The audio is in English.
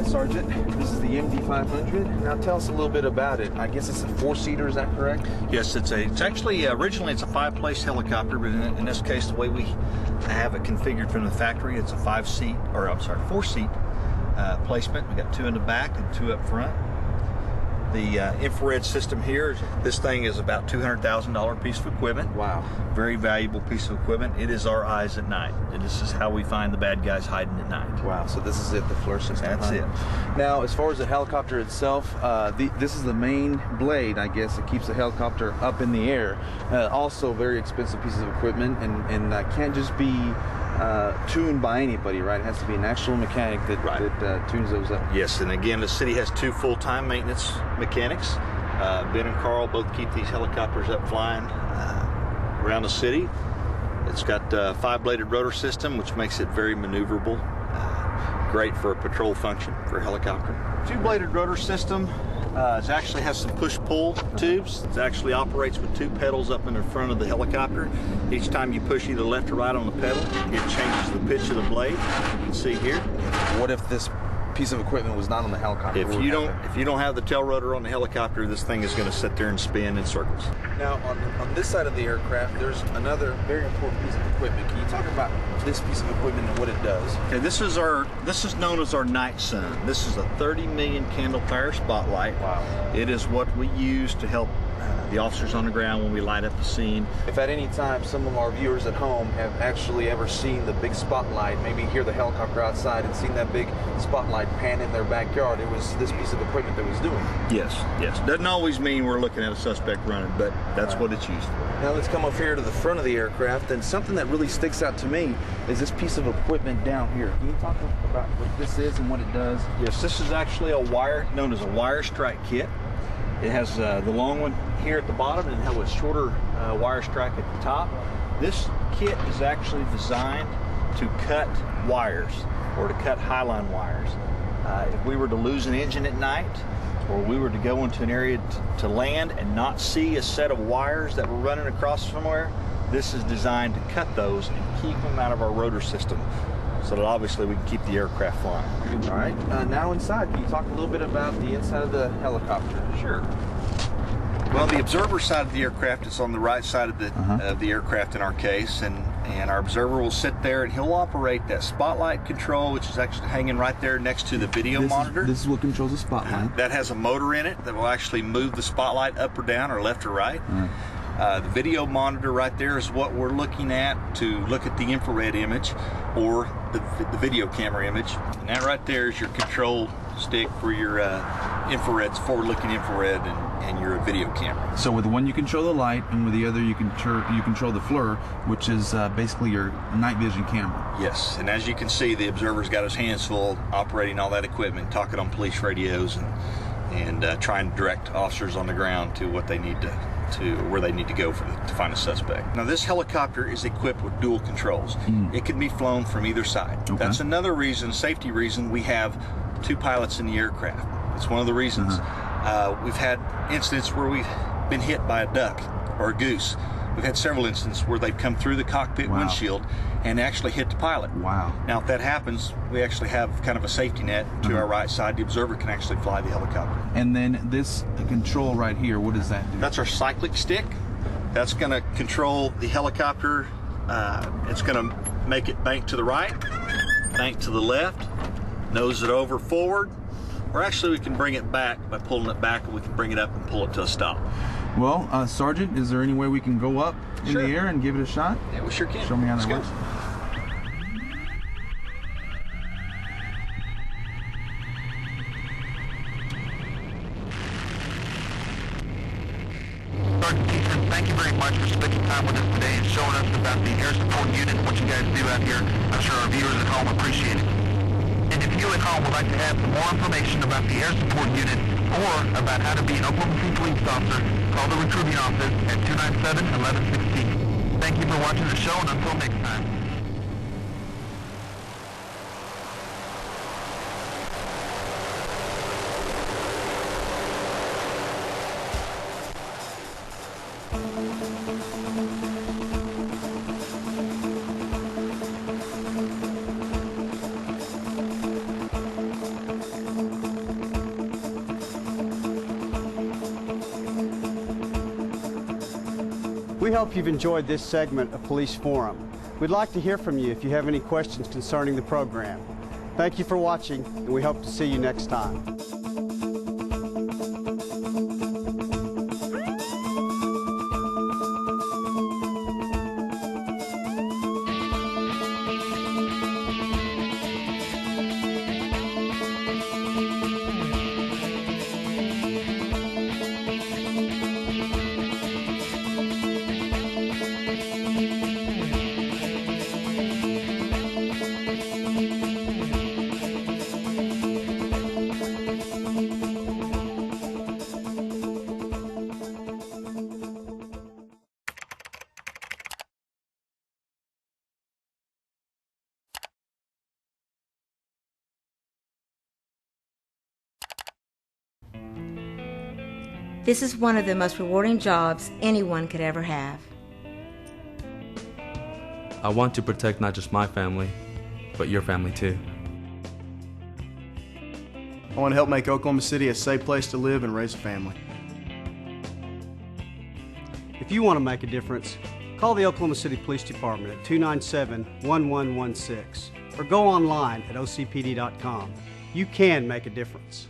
right, Sergeant. This is the MD500. Now tell us a little bit about it. I guess it's a four-seater, is that correct? Yes, it's actually originally it's a five-place helicopter, but in this case, the way we have it configured from the factory, it's a four-seat placement. We got two in the back and two up front. The infrared system here, this thing is about $200,000 piece of equipment. Wow. Very valuable piece of equipment. It is our eyes at night. And this is how we find the bad guys hiding at night. Wow, so this is it, the FLIR system. That's it. Now, as far as the helicopter itself, this is the main blade, I guess, that keeps the helicopter up in the air. Also, very expensive piece of equipment, and can't just be tuned by anybody, right? It has to be an actual mechanic that tunes those up. Yes, and again, the city has two full-time maintenance mechanics. Ben and Carl both keep these helicopters up flying around the city. It's got a five-bladed rotor system, which makes it very maneuverable. Great for a patrol function for a helicopter. Two-bladed rotor system. It actually has some push-pull tubes. It actually operates with two pedals up in the front of the helicopter. Each time you push either left or right on the pedal, it changes the pitch of the blade. You can see here. What if this piece of equipment was not on the helicopter? If you don't have the tail rotor on the helicopter, this thing is going to sit there and spin in circles. Now, on this side of the aircraft, there's another very important piece of equipment. Can you talk about this piece of equipment and what it does? Okay, this is known as our night sun. This is a 30 million candle fire spotlight. Wow. It is what we use to help the officers on the ground when we light up the scene. If at any time some of our viewers at home have actually ever seen the big spotlight, maybe hear the helicopter outside and seen that big spotlight pan in their backyard, it was this piece of equipment that was doing. Yes, yes. Doesn't always mean we're looking at a suspect running, but that's what it's used for. Now let's come up here to the front of the aircraft, and something that really sticks out to me is this piece of equipment down here. Can you talk about what this is and what it does? Yes, this is actually a wire, known as a wire strike kit. It has the long one here at the bottom and it has a shorter wire strike at the top. This kit is actually designed to cut wires or to cut highline wires. If we were to lose an engine at night, or we were to go into an area to land and not see a set of wires that were running across somewhere, this is designed to cut those and keep them out of our rotor system, so that obviously we can keep the aircraft flying. All right, now inside, can you talk a little bit about the inside of the helicopter? Sure. Well, the observer side of the aircraft is on the right side of the aircraft in our case, and our observer will sit there and he'll operate that spotlight control, which is actually hanging right there next to the video monitor. This is what controls the spotlight. That has a motor in it that will actually move the spotlight up or down or left or right. The video monitor right there is what we're looking at to look at the infrared image or the video camera image. And that right there is your control stick for your infrared, forward-looking infrared, and your video camera. So with one you control the light, and with the other you control the FLIR, which is basically your night vision camera. Yes, and as you can see, the observer's got his hands full operating all that equipment, talking on police radios, and trying to direct officers on the ground to what they need to where they need to go to find a suspect. Now, this helicopter is equipped with dual controls. It can be flown from either side. Okay. That's another reason, safety reason, we have two pilots in the aircraft. That's one of the reasons. We've had incidents where we've been hit by a duck or a goose. We've had several instances where they've come through the cockpit windshield and actually hit the pilot. Wow. Now, if that happens, we actually have kind of a safety net to our right side. The observer can actually fly the helicopter. And then this control right here, what does that do? That's our cyclic stick. That's going to control the helicopter. It's going to make it bank to the right, bank to the left, nose it over forward, or actually we can bring it back by pulling it back, and we can bring it up and pull it to a stop. Well, Sergeant, is there any way we can go up in the air and give it a shot? Yeah, we sure can. Show me how that works. Sergeant Easton, thank you very much for spending time with us today and showing us about the air support unit and what you guys do out here. I'm sure our viewers at home appreciate it. And if you at home would like to have some more information about the air support unit or about how to be an Oklahoma City police officer, call the recruiting office at 297-1116. Thank you for watching the show, and until next time. We hope you've enjoyed this segment of Police Forum. We'd like to hear from you if you have any questions concerning the program. Thank you for watching, and we hope to see you next time. This is one of the most rewarding jobs anyone could ever have. I want to protect not just my family, but your family too. I want to help make Oklahoma City a safe place to live and raise a family. If you want to make a difference, call the Oklahoma City Police Department at 297-1116 or go online at OCPD.com. You can make a difference.